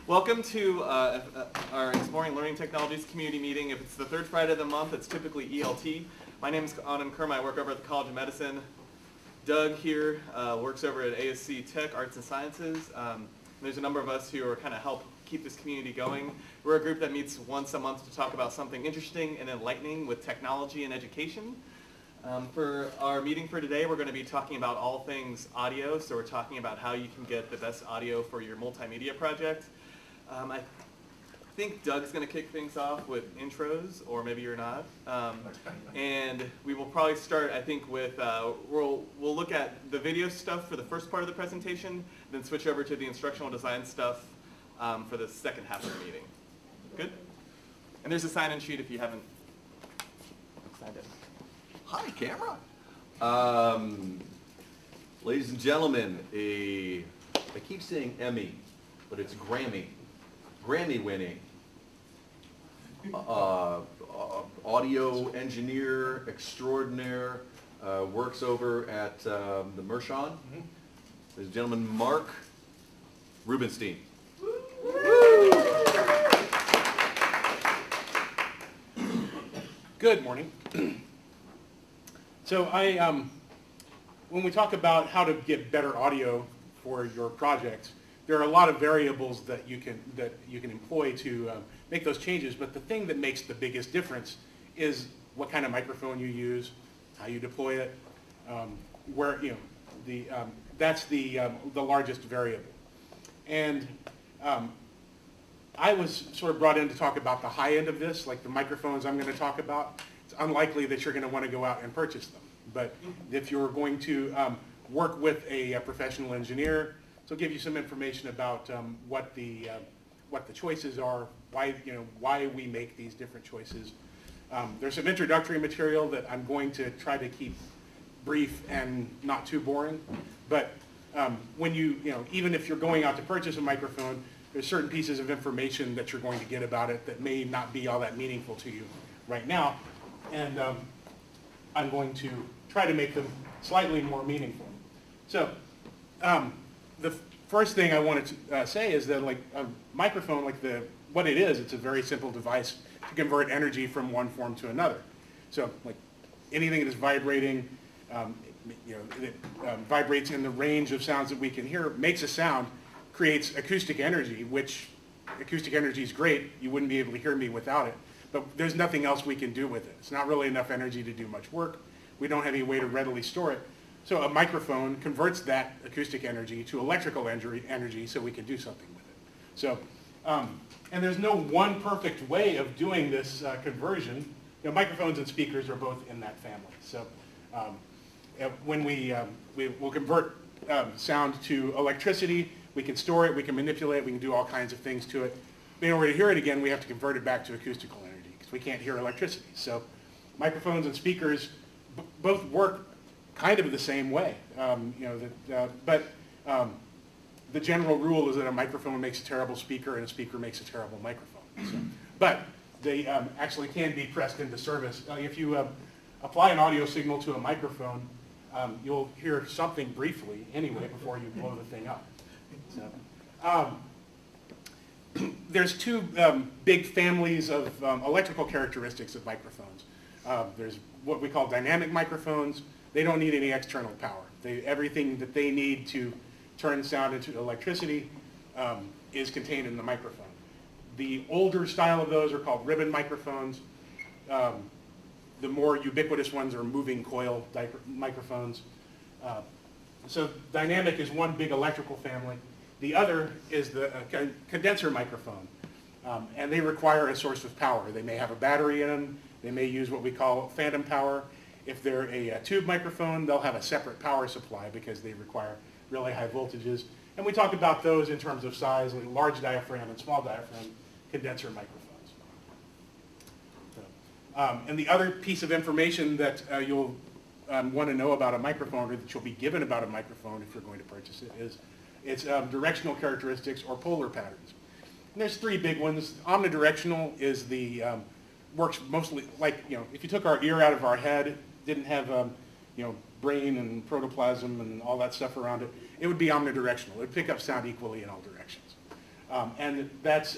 Welcome to our Exploring Learning Technologies community meeting. If it's the third Friday of the month, it's typically ELT. My name is Anand Kurma. I work over at the College of Medicine. Doug here works over at ASC Tech, Arts and Sciences. There's a number of us who are kind of help keep this community going. We're a group that meets once a month to talk about something interesting and enlightening with technology and education. For our meeting for today, we're going to be talking about all things audio. So we're talking about how you can get the best audio for your multimedia project. I think Doug's going to kick things off with intros, or maybe you're not. And we will probably start, I think, with, we'll look at the video stuff for the first part of the presentation, then switch over to the instructional design stuff for the second half of the meeting. Good? And there's a sign-in sheet if you haven't signed in. Hi, camera. Ladies and gentlemen, I keep saying Emmy, but it's Grammy. Grammy-winning audio engineer extraordinaire, works over at the Mershon. Ladies and gentlemen, Mark Rubenstein. Good morning. So when we talk about how to get better audio for your projects, there are a lot of variables that you can employ to make those changes. But the thing that makes the biggest difference is what kind of microphone you use, how you deploy it, that's the largest variable. And I was sort of brought in to talk about the high end of this, like the microphones I'm going to talk about. It's unlikely that you're going to want to go out and purchase them. But if you're going to work with a professional engineer, so give you some information about what the choices are, why we make these different choices. There's some introductory material that I'm going to try to keep brief and not too boring. But when even if you're going out to purchase a microphone, there's certain pieces of information that you're going to get about it that may not be all that meaningful to you right now. And I'm going to try to make them slightly more meaningful. So the first thing I wanted to say is that like a microphone, what it is, it's a very simple device to convert energy from one form to another. So like anything that is vibrating, it vibrates in the range of sounds that we can hear, makes a sound, creates acoustic energy, which acoustic energy is great. You wouldn't be able to hear me without it. But there's nothing else we can do with it. It's not really enough energy to do much work. We don't have any way to readily store it. So a microphone converts that acoustic energy to electrical energy so we can do something with it. So, and there's no one perfect way of doing this conversion. Microphones and speakers are both in that family. So when we will convert sound to electricity, we can store it, we can manipulate it, we can do all kinds of things to it. But in order to hear it again, we have to convert it back to acoustical energy because we can't hear electricity. So microphones and speakers both work kind of the same way. But the general rule is that a microphone makes a terrible speaker and a speaker makes a terrible microphone. So, but they actually can be pressed into service. If you apply an audio signal to a microphone, you'll hear something briefly anyway before you blow the thing up. So, there's two big families of electrical characteristics of microphones. There's what we call dynamic microphones. They don't need any external power. Everything that they need to turn sound into electricity is contained in the microphone. The older style of those are called ribbon microphones. The more ubiquitous ones are moving coil microphones. So dynamic is one big electrical family. The other is the condenser microphone. And they require a source of power. They may have a battery in them. They may use what we call phantom power. If they're a tube microphone, they'll have a separate power supply because they require really high voltages. And we talk about those in terms of size, like large diaphragm and small diaphragm condenser microphones. And the other piece of information that you'll want to know about a microphone, or that you'll be given about a microphone if you're going to purchase it, is its directional characteristics or polar patterns. And there's three big ones. Omnidirectional is works mostly like, if you took our ear out of our head, didn't have brain and protoplasm and all that stuff around it, it would be omnidirectional. It would pick up sound equally in all directions. And that's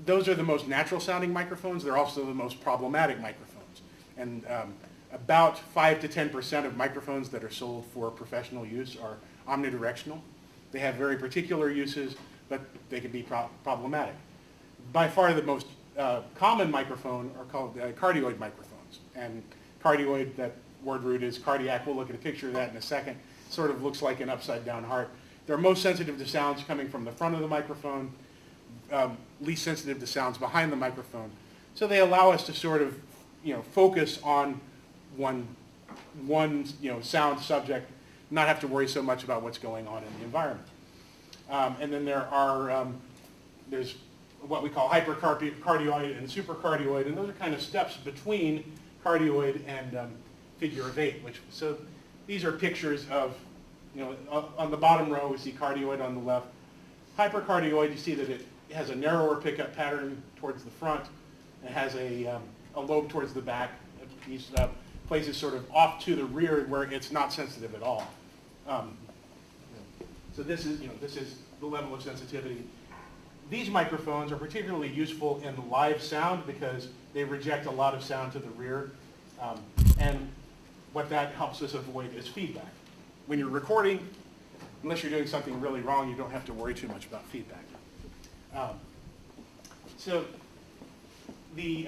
those are the most natural sounding microphones. They're also the most problematic microphones. And about 5 to 10% of microphones that are sold for professional use are omnidirectional. They have very particular uses, but they can be problematic. By far the most common microphone are called cardioid microphones. And cardioid, that word root is cardiac. We'll look at a picture of that in a second. Sort of looks like an upside down heart. They're most sensitive to sounds coming from the front of the microphone, least sensitive to sounds behind the microphone. So they allow us to sort of, focus on one sound subject, not have to worry so much about what's going on in the environment. And then there's what we call hypercardioid and supercardioid, and those are kind of steps between cardioid and figure of 8. So these are pictures of, on the bottom row we see cardioid on the left. Hypercardioid, you see that it has a narrower pickup pattern towards the front. It has a lobe towards the back. These places sort of off to the rear where it's not sensitive at all. So this is the level of sensitivity. These microphones are particularly useful in live sound because they reject a lot of sound to the rear. And what that helps us avoid is feedback. When you're recording, unless you're doing something really wrong, you don't have to worry too much about feedback. So the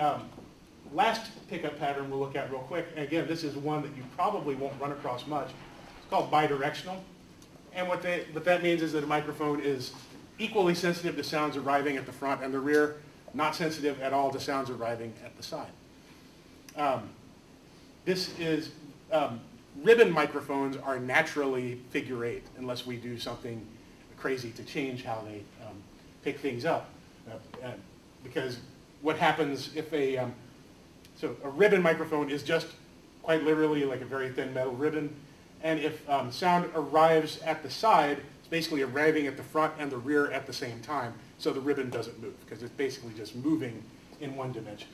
last pickup pattern we'll look at real quick, and again, this is one that you probably won't run across much. It's called bidirectional. And what that means is that a microphone is equally sensitive to sounds arriving at the front and the rear, not sensitive at all to sounds arriving at the side. Ribbon microphones are naturally figure 8 unless we do something crazy to change how they pick things up. Because what happens if so a ribbon microphone is just quite literally like a very thin metal ribbon, and if sound arrives at the side, it's basically arriving at the front and the rear at the same time, so the ribbon doesn't move because it's basically just moving in one dimension.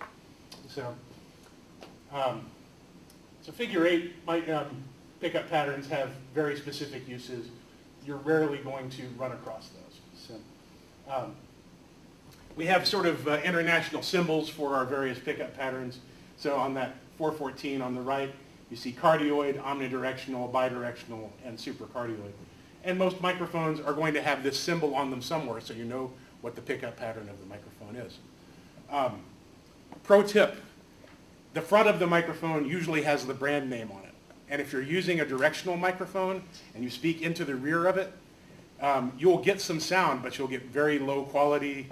So figure 8 pickup patterns have very specific uses. You're rarely going to run across those. So, we have sort of international symbols for our various pickup patterns. So on that 414 on the right, you see cardioid, omnidirectional, bidirectional, and supercardioid. And most microphones are going to have this symbol on them somewhere, so you know what the pickup pattern of the microphone is. Pro tip, the front of the microphone usually has the brand name on it. And if you're using a directional microphone and you speak into the rear of it, you'll get some sound, but you'll get very low quality,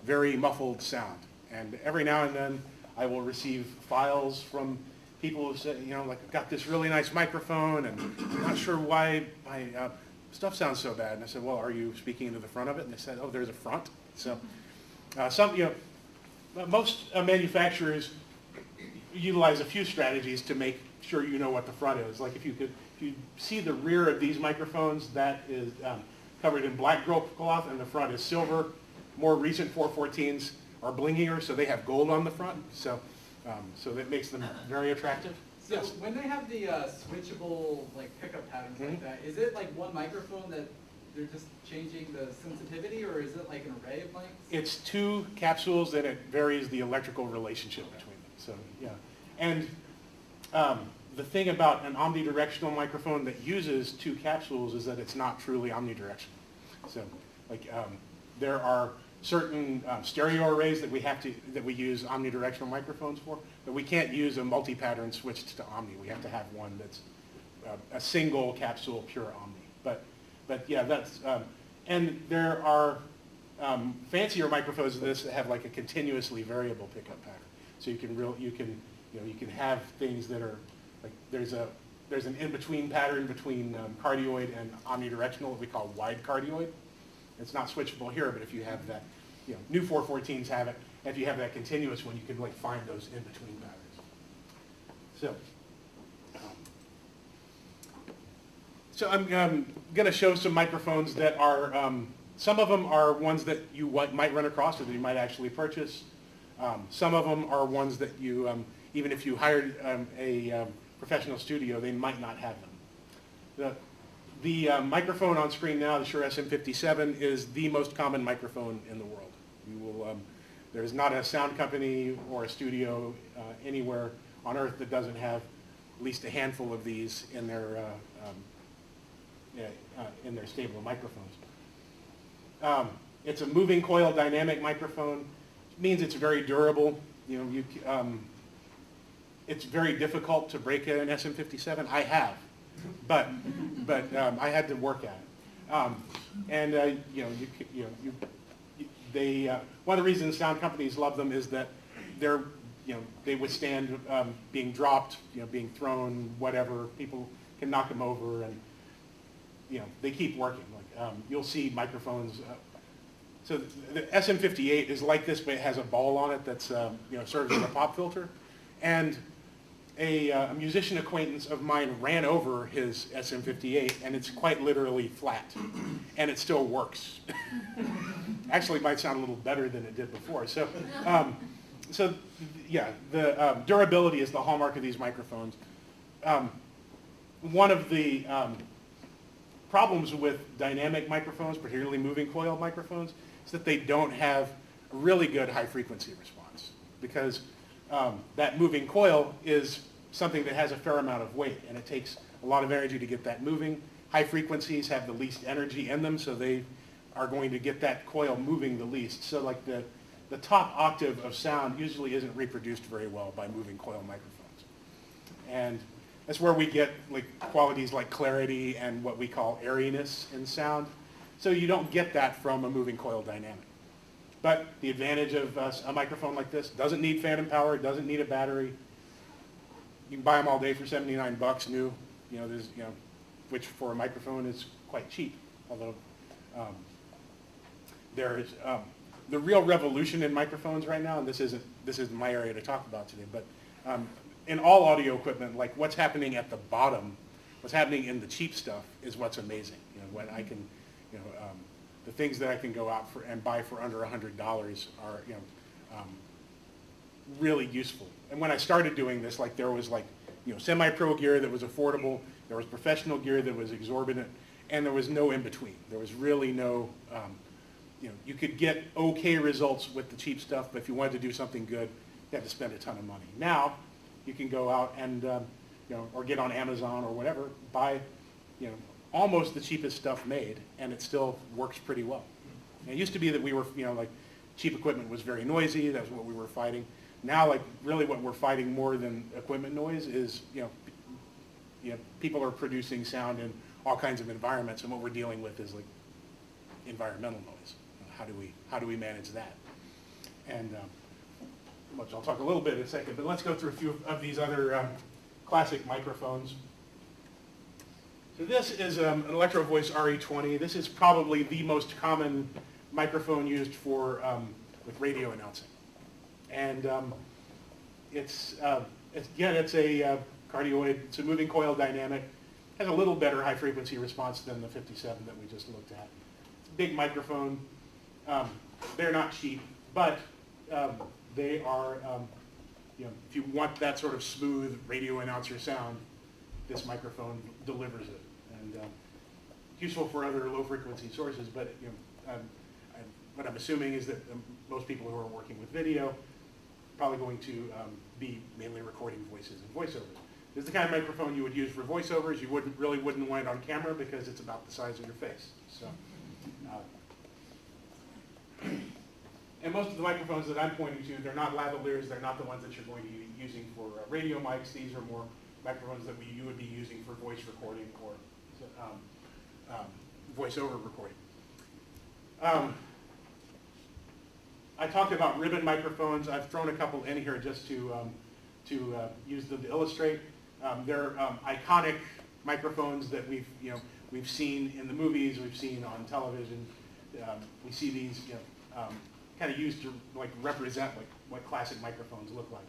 very muffled sound. And every now and then I will receive files from people who say, like, I've got this really nice microphone and I'm not sure why my stuff sounds so bad. And I said, well, are you speaking into the front of it? And they said, oh, there's a front. So most manufacturers utilize a few strategies to make sure you know what the front is. Like if you see the rear of these microphones, that is covered in black cloth and the front is silver. More recent 414s are blingier, so they have gold on the front. So that makes them very attractive. So Yes. when they have the switchable pickup patterns like that, is it like one microphone that they're just changing the sensitivity, or is it like an array of mics? It's 2 capsules and it varies the electrical relationship between them. So yeah, and the thing about an omnidirectional microphone that uses 2 capsules is that it's not truly omnidirectional. So there are certain stereo arrays that we use omnidirectional microphones for, but we can't use a multi-pattern switched to omni. We have to have one that's a single capsule pure omni. But yeah, that's and there are fancier microphones than this that have like a continuously variable pickup pattern. So you can have things that are like there's an in-between pattern between cardioid and omnidirectional that we call wide cardioid. It's not switchable here, but if you have that, new 414s have it. If you have that continuous one, you can find those in-between patterns. So I'm going to show some microphones that are, some of them are ones that you might run across or that you might actually purchase. Some of them are ones that you, even if you hired a professional studio, they might not have them. The microphone on screen now, the Shure SM57, is the most common microphone in the world. You will, there's not a sound company or a studio anywhere on earth that doesn't have at least a handful of these in their stable of microphones. It's a moving coil dynamic microphone. It means it's very durable. You know, it's very difficult to break an SM57. I have, but I had to work at it. One of the reasons sound companies love them is that they withstand being dropped, being thrown, whatever. People can knock them over, and they keep working. Like you'll see microphones. So the SM58 is like this, but it has a ball on it that's serves as a pop filter. And a musician acquaintance of mine ran over his SM58, and it's quite literally flat, and it still works. Actually, it might sound a little better than it did before. So, the durability is the hallmark of these microphones. One of the problems with dynamic microphones, particularly moving coil microphones, is that they don't have a really good high frequency response, because that moving coil is something that has a fair amount of weight, and it takes a lot of energy to get that moving. High frequencies have the least energy in them, so they are going to get that coil moving the least. So like the top octave of sound usually isn't reproduced very well by moving coil microphones. And that's where we get like qualities like clarity and what we call airiness in sound. So you don't get that from a moving coil dynamic. But the advantage of a microphone like this, doesn't need phantom power, doesn't need a battery. You can buy them all day for $79 new. Which for a microphone is quite cheap. Although there is the real revolution in microphones right now, and this isn't my area to talk about today, but in all audio equipment, like what's happening at the bottom, what's happening in the cheap stuff is what's amazing. When I can, the things that I can go out for and buy for under $100 are really useful. And when I started doing this, like there was semi-pro gear that was affordable, there was professional gear that was exorbitant, and there was no in between. There was really no, you could get okay results with the cheap stuff, but if you wanted to do something good, you had to spend a ton of money. Now, you can go out and, or get on Amazon or whatever, buy, almost the cheapest stuff made, and it still works pretty well. And it used to be that we were, cheap equipment was very noisy, that's what we were fighting. Now, really what we're fighting more than equipment noise is, people are producing sound in all kinds of environments, and what we're dealing with is environmental noise. How do we manage that? And which I'll talk a little bit in a second, but let's go through a few of these other classic microphones. So this is an Electro Voice RE20. This is probably the most common microphone used for with radio announcing. And it's a cardioid, it's a moving coil dynamic. Has a little better high frequency response than the 57 that we just looked at. It's a big microphone. They're not cheap, but they are, if you want that sort of smooth radio announcer sound, this microphone delivers it. And useful for other low frequency sources, but what I'm assuming is that most people who are working with video probably going to be mainly recording voices and voiceovers. This is the kind of microphone you would use for voiceovers. You wouldn't want it on camera because it's about the size of your face. So, and most of the microphones that I'm pointing to, they're not lavaliers. They're not the ones that you're going to be using for radio mics. These are more microphones that you would be using for voice recording or voiceover recording. I talked about ribbon microphones. I've thrown a couple in here just to use them to illustrate. They're iconic microphones that we've seen in the movies, we've seen on television. We see these kind of used to represent what classic microphones look like.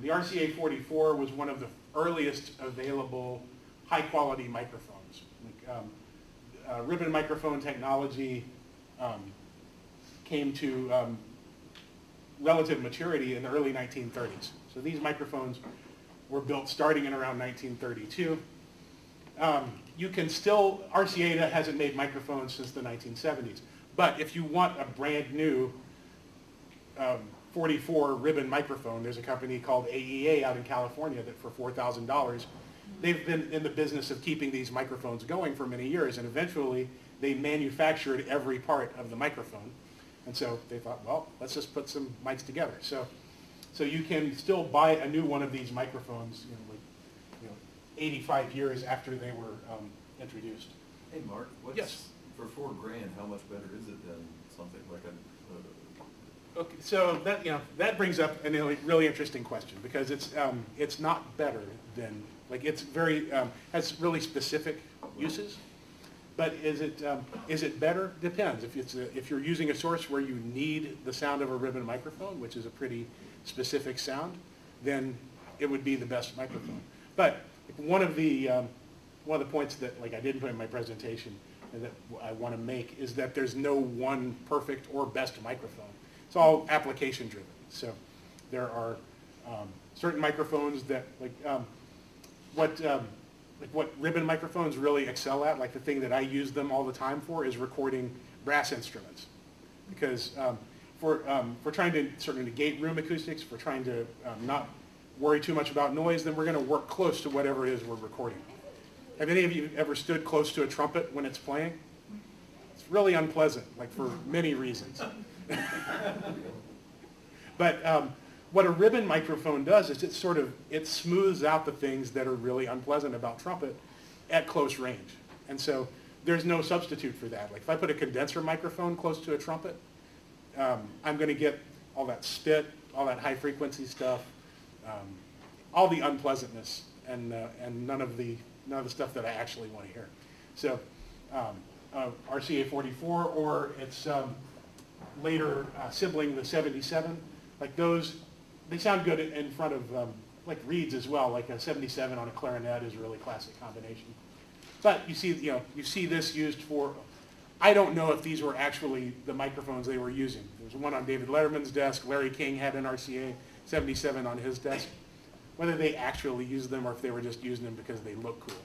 The RCA 44 was one of the earliest available high quality microphones. Ribbon microphone technology came to relative maturity in the early 1930s. So these microphones were built starting in around 1932. you can still, RCA hasn't made microphones since the 1970s. But if you want a brand new 44 ribbon microphone, there's a company called AEA out in California that for $4,000, they've been in the business of keeping these microphones going for many years, and eventually they manufactured every part of the microphone. And so they thought, well, let's just put some mics together. So you can still buy a new one of these microphones, 85 years after they were introduced. Hey, Mark, Yes. for $4,000, how much better is it than something like Okay, so that brings up a really interesting question, because it's not better than, it's very has really specific uses. But is it better? Depends. If you're using a source where you need the sound of a ribbon microphone, which is a pretty specific sound, then it would be the best microphone. But one of the points that I didn't put in my presentation and that I want to make is that there's no one perfect or best microphone. It's all application driven. So there are certain microphones that what ribbon microphones really excel at, the thing that I use them all the time for, is recording brass instruments. Because for trying to sort of negate room acoustics, for trying to not worry too much about noise, then we're going to work close to whatever it is we're recording. Have any of you ever stood close to a trumpet when it's playing? It's really unpleasant, for many reasons. But what a ribbon microphone does is it smooths out the things that are really unpleasant about trumpet at close range. And so there's no substitute for that. If I put a condenser microphone close to a trumpet, I'm going to get all that spit, all that high frequency stuff, all the unpleasantness, and none of the stuff that I actually want to hear. So RCA 44 or its later sibling, the 77, those, they sound good in front of reeds as well. A 77 on a clarinet is a really classic combination. But you see this used for, I don't know if these were actually the microphones they were using. There's one on David Letterman's desk. Larry King had an RCA 77 on his desk. Whether they actually used them or if they were just using them because they look cool,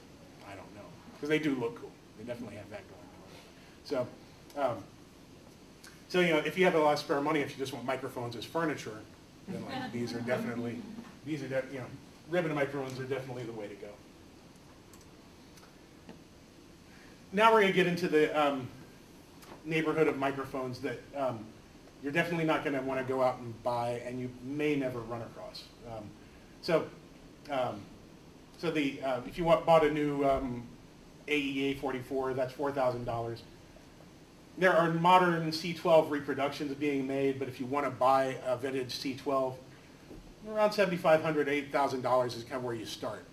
I don't know. Because they do look cool. They definitely have that going on. So if you have a lot of spare money, if you just want microphones as furniture, then ribbon microphones are definitely the way to go. Now we're going to get into the neighborhood of microphones that you're definitely not going to want to go out and buy, and you may never run across. If you bought a new AEA 44, that's $4,000. There are modern C12 reproductions being made, but if you want to buy a vintage C12, around $7,500, $8,000 is kind of where you start.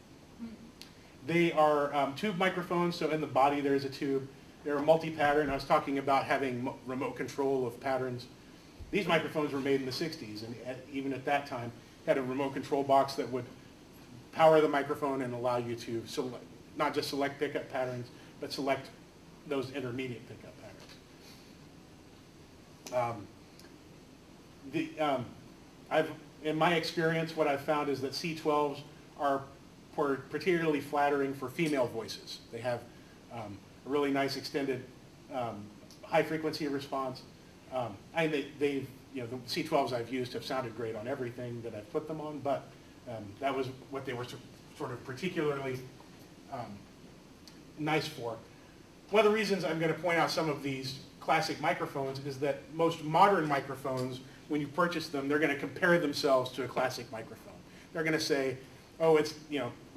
They are tube microphones, so in the body there is a tube. They're multi-pattern. I was talking about having remote control of patterns. These microphones were made in the 60s, and even at that time had a remote control box that would power the microphone and allow you to select, not just select pickup patterns, but select those intermediate pickup patterns. In my experience, what I've found is that C12s are particularly flattering for female voices. They have a really nice extended high frequency response. The C12s I've used have sounded great on everything that I've put them on, but that was what they were sort of particularly nice for. One of the reasons I'm going to point out some of these classic microphones is that most modern microphones, when you purchase them, they're going to compare themselves to a classic microphone. They're going to say, oh, it's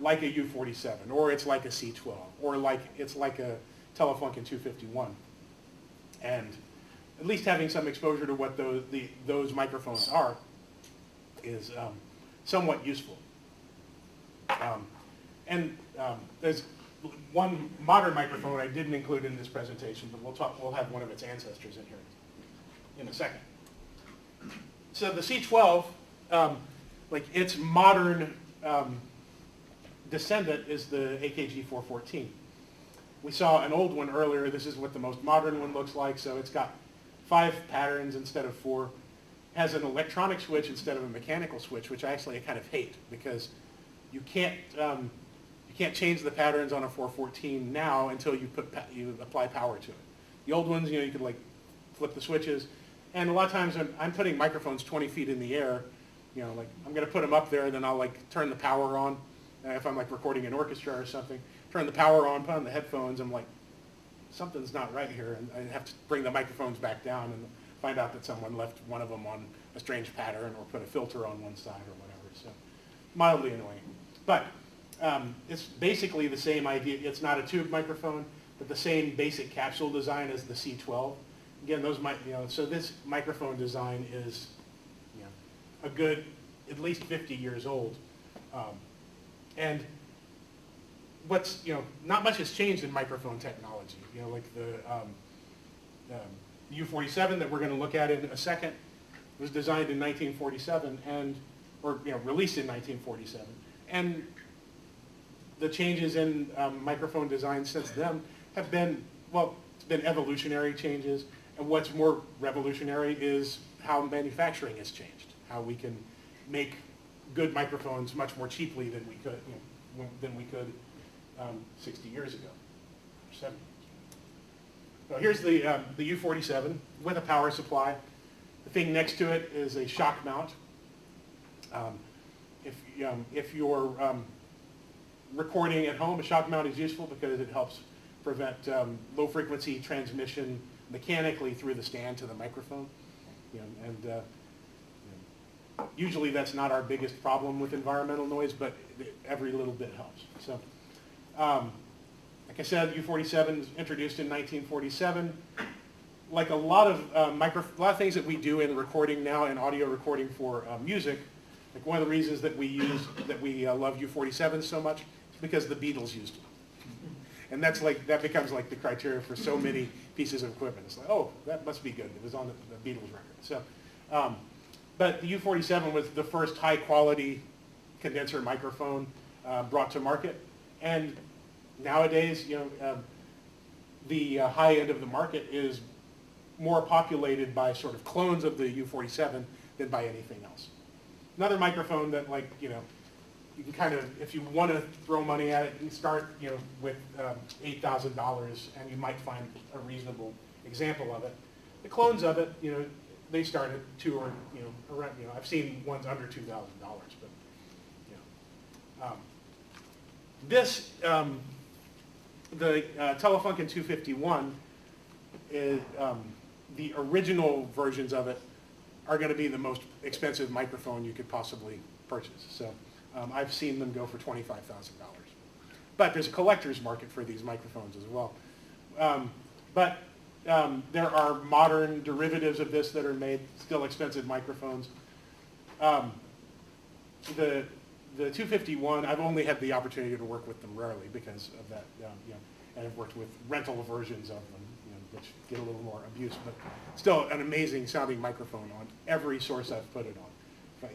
like a U47, or it's like a C12, or it's like a Telefunken 251. And at least having some exposure to what those microphones are is somewhat useful. There's one modern microphone I didn't include in this presentation, but we'll have one of its ancestors in here in a second. So the C12, its modern descendant is the AKG 414. We saw an old one earlier. This is what the most modern one looks like. So it's got 5 patterns instead of 4. Has an electronic switch instead of a mechanical switch, which I kind of hate, because you can't You can't change the patterns on a 414 now until you you apply power to it. The old ones, you could like flip the switches, and a lot of times I'm putting microphones 20 feet in the air. Like I'm going to put them up there, then I'll like turn the power on. If I'm like recording an orchestra or something, turn the power on, put on the headphones. I'm like, something's not right here, and I have to bring the microphones back down and find out that someone left one of them on a strange pattern or put a filter on one side or whatever. So mildly annoying, but it's basically the same idea. It's not a tube microphone, but the same basic capsule design as the C12. Again, those might, so this microphone design is, a good, at least 50 years old. And what's, not much has changed in microphone technology. Like the U47 that we're going to look at in a second was designed in 1947 or released in 1947. And the changes in microphone design since then have been, well, it's been evolutionary changes. And what's more revolutionary is how manufacturing has changed. How we can make good microphones much more cheaply than we could, 60 years ago, or 70 years ago. So here's the U47 with a power supply. The thing next to it is a shock mount. If you're recording at home, a shock mount is useful because it helps prevent low frequency transmission mechanically through the stand to the microphone. Usually that's not our biggest problem with environmental noise, but every little bit helps. So, like I said, U47 was introduced in 1947. Like a lot of things that we do in recording now, in audio recording for music, like one of the reasons that we love U47 so much is because the Beatles used them. And that becomes like the criteria for so many pieces of equipment. It's like, oh, that must be good. It was on the Beatles record. So, but the U47 was the first high quality condenser microphone brought to market. And nowadays, the high end of the market is more populated by sort of clones of the U47 than by anything else. Another microphone that you can kind of, if you want to throw money at it, you can start with $8,000 and you might find a reasonable example of it. The clones of it, they start at around, I've seen ones under $2,000, but this, the Telefunken 251 is, the original versions of it are going to be the most expensive microphone you could possibly purchase. So I've seen them go for $25,000. But there's a collector's market for these microphones as well. There are modern derivatives of this that are made, still expensive microphones. The 251, I've only had the opportunity to work with them rarely because of that, and I've worked with rental versions of them, which get a little more abuse, but still an amazing sounding microphone on every source I've put it on. But,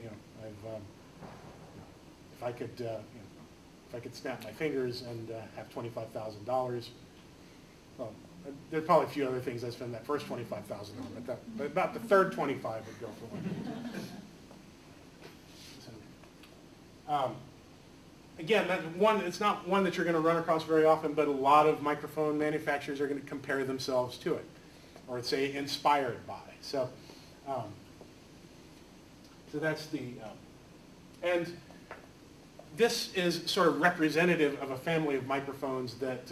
if I could snap my fingers and have $25,000, well, there's probably a few other things I spend that first $25,000 on, but about the third 25 would go for one. Again, it's not one that you're going to run across very often, but a lot of microphone manufacturers are going to compare themselves to it, or say inspired by. So that's and this is sort of representative of a family of microphones that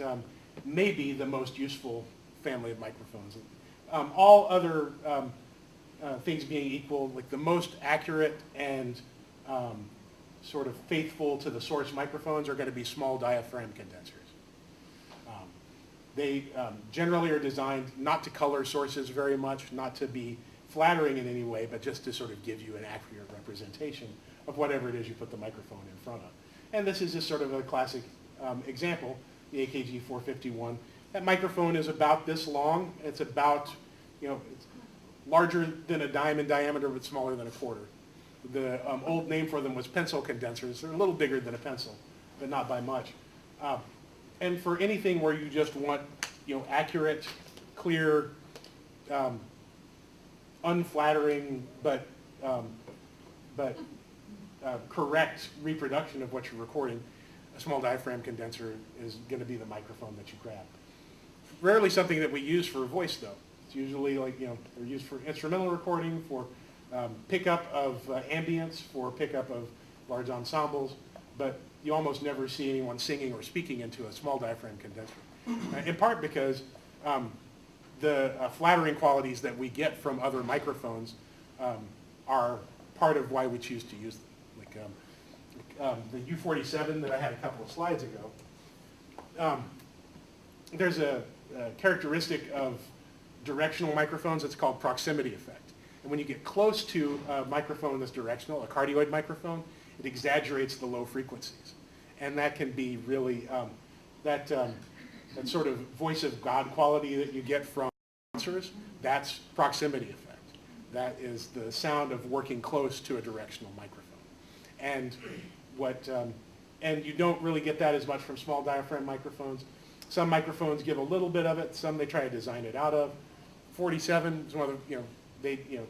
may be the most useful family of microphones. All other things being equal, like the most accurate and sort of faithful to the source microphones are going to be small diaphragm condensers. They generally are designed not to color sources very much, not to be flattering in any way, but just to sort of give you an accurate representation of whatever it is you put the microphone in front of. And this is just sort of a classic example, the AKG 451. That microphone is about this long. It's about, it's larger than a dime in diameter, but smaller than a quarter. The old name for them was pencil condensers. They're a little bigger than a pencil, but not by much. And for anything where you just want, accurate, clear, unflattering, but correct reproduction of what you're recording, a small diaphragm condenser is going to be the microphone that you grab. Rarely something that we use for voice, though. It's usually like, they're used for instrumental recording, for pickup of ambience, for pickup of large ensembles, but you almost never see anyone singing or speaking into a small diaphragm condenser. In part because the flattering qualities that we get from other microphones are part of why we choose to use them. Like the U47 that I had a couple of slides ago, there's a characteristic of directional microphones that's called proximity effect. And when you get close to a microphone that's directional, a cardioid microphone, it exaggerates the low frequencies. And that can be really, that sort of voice of God quality that you get from announcers, that's proximity effect. That is the sound of working close to a directional microphone. And and you don't really get that as much from small diaphragm microphones. Some microphones give a little bit of it, some they try to design it out of. 47 is one of the,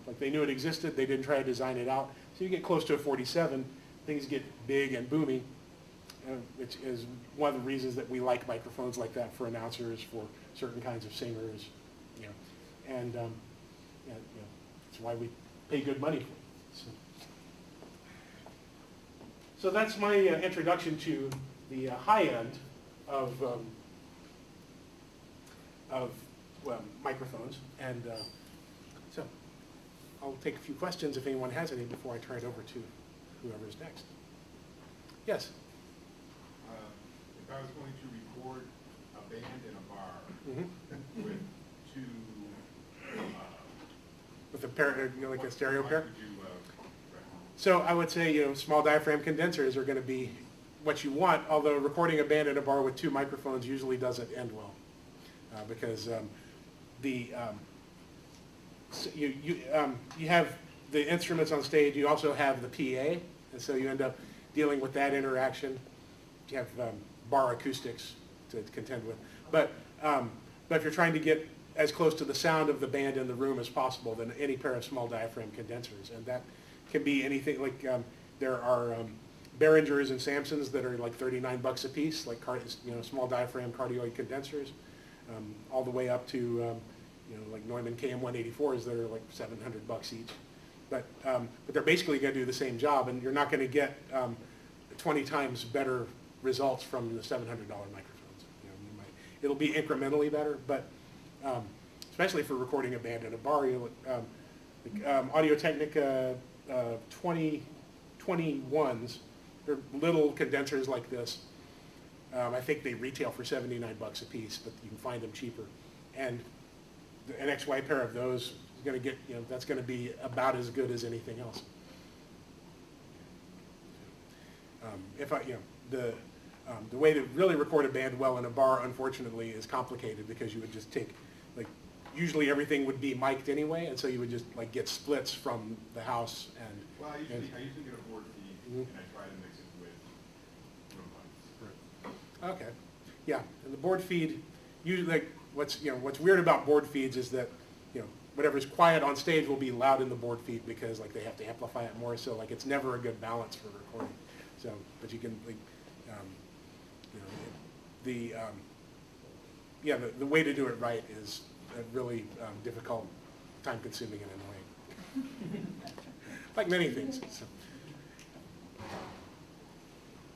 like they knew it existed, they didn't try to design it out. So you get close to a 47, things get big and boomy, which is one of the reasons that we like microphones like that for announcers, for certain kinds of singers, and that's why we pay good money for it. So that's my introduction to the high end of microphones, and so I'll take a few questions if anyone has any before I turn it over to whoever's next. Yes? If I was going to record a band in a bar with two, With a pair, like a stereo what pair? would you recommend? So I would say, small diaphragm condensers are going to be what you want, although recording a band in a bar with two microphones usually doesn't end well. Because so you have the instruments on stage, you also have the PA, and so you end up dealing with that interaction. You have bar acoustics to contend with. But if you're trying to get as close to the sound of the band in the room as possible, then any pair of small diaphragm condensers, and that can be anything like there are Behringers and Samsons that are like $39 a piece, like small diaphragm cardioid condensers, all the way up to like Neumann KM184s that are like $700 each. But they're basically going to do the same job, and you're not going to get 20 times better results from the $700 microphones. It'll be incrementally better, but especially for recording a band in a bar, Audio-Technica 2021s, they're little condensers like this. I think they retail for $79 a piece, but you can find them cheaper. And an XY pair of those is going to get, that's going to be about as good as anything else. The way to really record a band well in a bar, unfortunately, is complicated because you would just take, usually everything would be mic'd anyway, and so you would just get splits from the house and. Well, I usually get a board feed and I try to mix it with room lights. Okay, yeah, and the board feed, usually what's weird about board feeds is that whatever's quiet on stage will be loud in the board feed because they have to amplify it more, so it's never a good balance for recording. So, but you can the way to do it right is really difficult, time-consuming, and annoying. Like many things. So.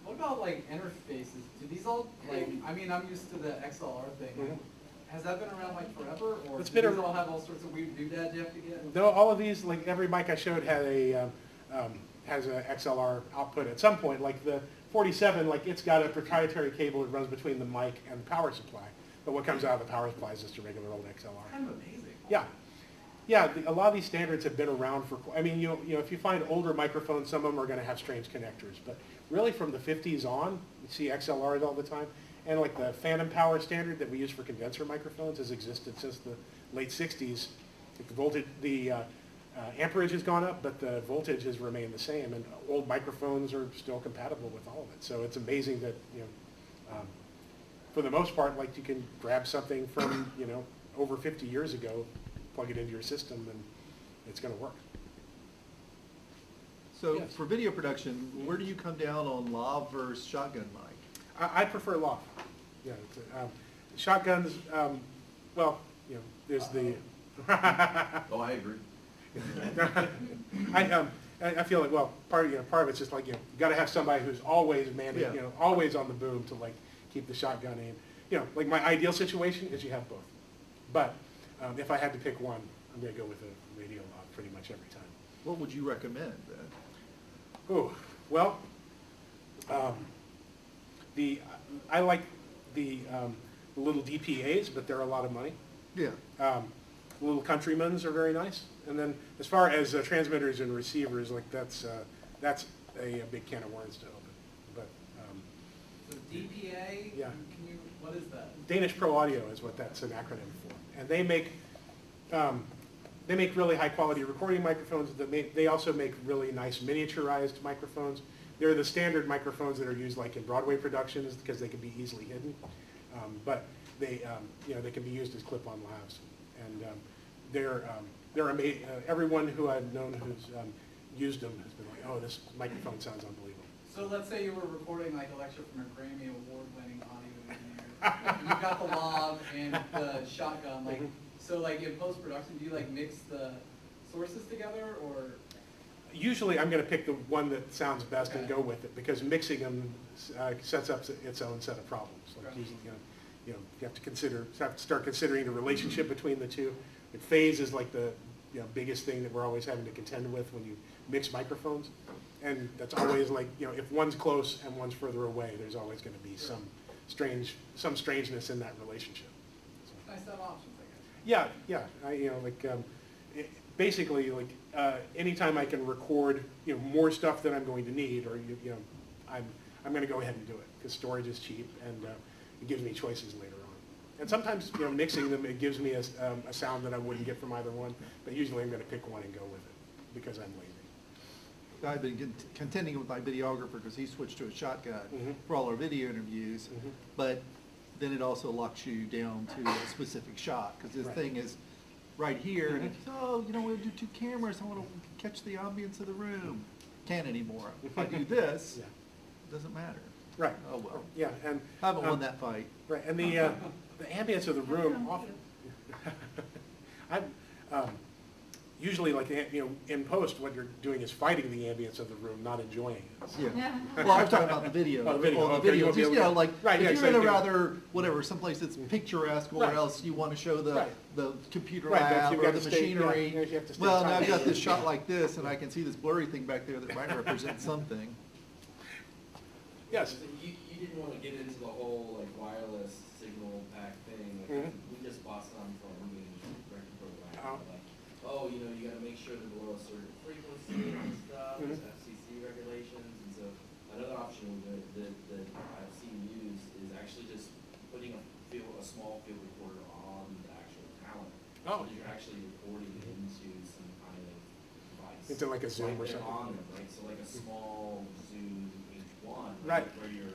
What about interfaces? Do these all I'm used to the XLR thing. Mm-hmm. Has that been around forever, or It's do been these all have all sorts of weird doodads you have to get? No, all of these, every mic I showed had has an XLR output at some point. Like the 47, it's got a proprietary cable that runs between the mic and the power supply. But what comes out of the power supply is just a regular old XLR. Kind of amazing. Yeah. Yeah, a lot of these standards have been around for, if you find older microphones, some of them are going to have strange connectors. But really from the 50s on, you see XLRs all the time. And the phantom power standard that we use for condenser microphones has existed since the late 60s. The amperage has gone up, but the voltage has remained the same. And old microphones are still compatible with all of it. So it's amazing that, for the most part, you can grab something from, over 50 years ago, plug it into your system, and it's going to work. So Yes. for video production, where do you come down on lav versus shotgun mic? I prefer loft. Yeah, shotguns, well, there's the. Oh, I agree. I feel like, well, part of it's just like, you gotta have somebody who's always manning, Yeah. always on the boom to like keep the shotgun aim. Like my ideal situation is you have both. But if I had to pick one, I'm gonna go with a radio loft pretty much every time. What would you recommend then? Oh, well, I like the little DPAs, but they're a lot of money. Yeah. Little Countrymans are very nice. And then as far as transmitters and receivers, like that's a big can of worms to open. But So DPA, Yeah. what is that? Danish Pro Audio is what that's an acronym for. And they make really high quality recording microphones. They also make really nice miniaturized microphones. They're the standard microphones that are used like in Broadway productions because they can be easily hidden. But they can be used as clip-on lavs. And they're amazing. Everyone who I've known who's used them has been like, oh, this microphone sounds unbelievable. So let's say you were recording like a lecture from a Grammy award-winning audio engineer. You've got the log and the shotgun, like, so like in post-production, do you like mix the sources together or? Usually I'm going to pick the one that sounds best and go with it because mixing them sets up its own set of problems. Like usually, you have to start considering the relationship between the two. And phase is like the biggest thing that we're always having to contend with when you mix microphones. And that's always like, if one's close and one's further away, there's always going to be some strangeness in that relationship. So. Nice to have options, I guess. Yeah, basically, anytime I can record, more stuff than I'm going to need, or I'm going to go ahead and do it because storage is cheap and it gives me choices later on. And sometimes, mixing them, it gives me a sound that I wouldn't get from either one. But usually, I'm going to pick one and go with it because I'm lazy. I've been contending with my videographer because he switched to a shotgun Mhm. for all our video interviews, Mhm. but then it also locks you down to a specific shot because this Right. thing is right here and Mhm. it's, oh, I want to do 2 cameras, I want to catch the ambience of the room. Can't anymore. If I do this, Yeah. it doesn't matter. Right. Oh, well. Yeah, and I haven't won that fight. Right, and the ambience of the room often. Usually, like in post, what you're doing is fighting the ambience of the room, not enjoying it. Yeah. Well, I was talking about the video. Oh, the video. Well, the Okay, you video, won't be just, able to- like, Right, yeah, if you're in a exactly. rather, whatever, someplace that's picturesque or Right. else you want to show the, Right. the computer Right, but lab you've or got the to stay- yeah, machinery. you have to stay Well, now tight. I've got this shot like this and I can see this blurry thing back there that might represent something. Yes. So you didn't want to get into the whole like wireless signal pack thing. Like, Mhm. we just bought some from a record program. Oh. Like, you got to make sure they're below a certain frequency and stuff. Mhm. There's FCC regulations, and so another option that I've seen used is actually just putting a small field recorder on the actual talent. Oh. So you're actually recording into some kind of device. Into like a Zoom or Right there something. on them, right? So like a small Zoom H1, Right. where you're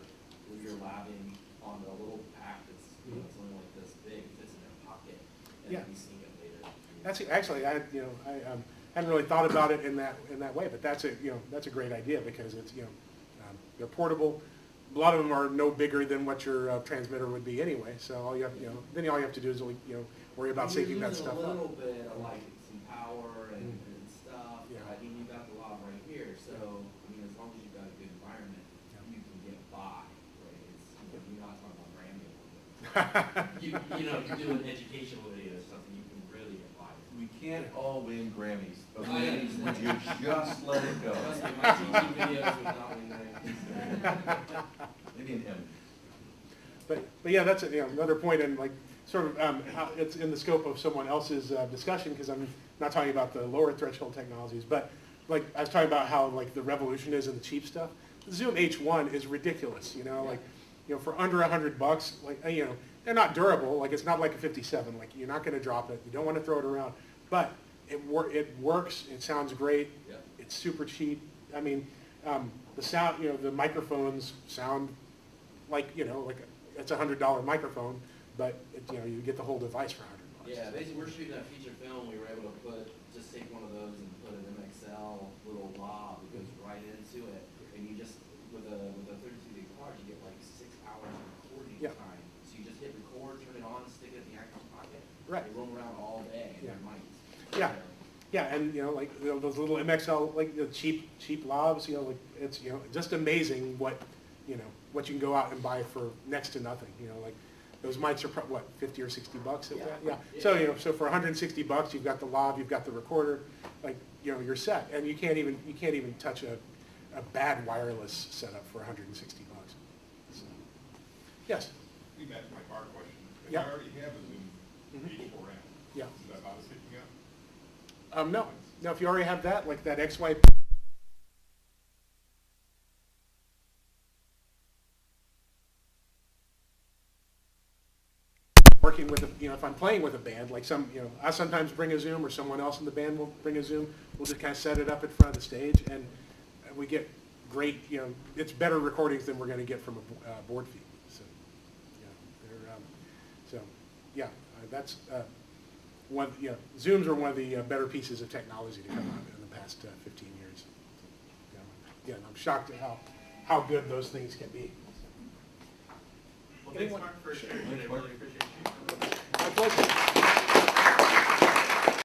labbing on a little pack that's it's only like this big, fits in their pocket, and Yeah. then you sync it later. That's actually, I hadn't really thought about it in that way, but that's a great idea because it's they're portable. A lot of them are no bigger than what your transmitter would be anyway. So all you have then all you have to do is worry about You're syncing that using stuff a little up. bit of like some power and stuff. Yeah. But I mean, you've got the lob right here, so I mean, as long as you've got a good environment, Yeah. you can get by. Right? You're not talking about Grammy. You're doing educational video or something. You can really get by. We can't all win Grammys, but I understand. would you just let it go? Trust me, my teaching videos would not win Grammys. Maybe an M. But yeah, that's another point, and like sort of how it's in the scope of someone else's discussion because I'm not talking about the lower threshold technologies, but like I was talking about how like the revolution is in the cheap stuff. The Zoom H1 is ridiculous, like for under $100, like they're not durable. Like it's not like a 57. Like you're not going to drop it. You don't want to throw it around, but it works. It sounds great. Yep. It's super cheap. I mean, the sound, the microphones sound like it's $100 microphone, but you get the whole device for $100. Yeah, basically, we're shooting that feature film. We were able to just take one of those and put an MXL little lob that goes right into it, and you just with a 32 gig card, you get like 6 Yeah, and, you know, like, you know, those little MXL, like, the cheap lavs, you know, like, it's, you know, just amazing what, you know, what you can go out and buy for next to nothing, you know, like, those mics are, what, 50 or 60 bucks at that? Yeah, so, you know, so for 160 bucks, you've got the lav, you've got the recorder, like, you know, you're set, and you can't even touch a bad wireless setup for 160 bucks. So, yes? We met my bar question. If Yeah. I already have a Zoom H4n, Yeah. is that about sticking up? No, if you already have that, like that XY. Working with, you know, if I'm playing with a band, like you know, I sometimes bring a Zoom or someone else in the band will bring a Zoom. We'll just kind of set it up in front of the stage and we get great, you know, it's better recordings than we're going to get from a board feed. So, yeah, that's one, yeah, Zooms are one of the better pieces of technology to come out in the past 15 years. So, yeah, and I'm shocked at how good those things can be. Well, thanks, Mark, for sharing today. Really appreciate you. My pleasure.